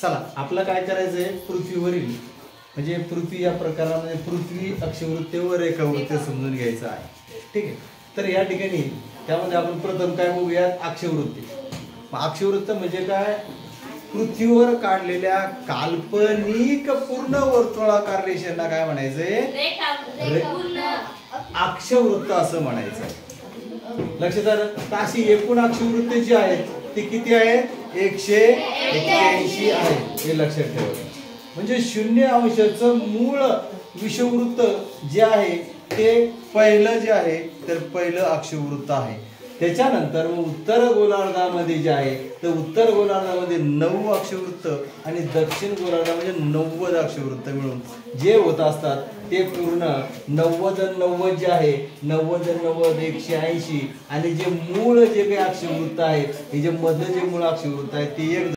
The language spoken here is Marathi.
चला आपलं काय करायचंय, पृथ्वीवरील म्हणजे पृथ्वी या प्रकारामध्ये पृथ्वी अक्षवृत्त व रेखावृत्त समजून घ्यायचं आहे. ठीक आहे. तर या ठिकाणी त्यामध्ये आपण प्रथम काय बघूयात, अक्षवृत्ती. अक्षवृत्त म्हणजे काय, पृथ्वीवर काढलेल्या काल्पनिक पूर्ण वर्तुळाकार रेषेला काय म्हणायचंय, अक्षवृत्त असं म्हणायचं. लक्षात आलं. तर अशी एकूण अक्षवृत्ते जी आहेत ती किती आहेत, 181 आहेत. हे लक्षात ठेवा. म्हणजे 0 अंशाचं मूळ विषुववृत्त जे आहे ते पहिलं जे आहे तर पहिलं अक्षवृत्त आहे. त्याच्यानंतर मग उत्तर गोलार्धामध्ये जे आहे तर उत्तर गोलार्धामध्ये 9 अक्षवृत्त आणि दक्षिण गोलार्धामध्ये 90 अक्षवृत्त मिळून जे होत असतात ते पूर्ण 90 जे आहे 90 180 आणि जे मूळ जे काही अक्षवृत्त आहे हे जे मधलं जे मूळ अक्षवृत्त आहे ते एक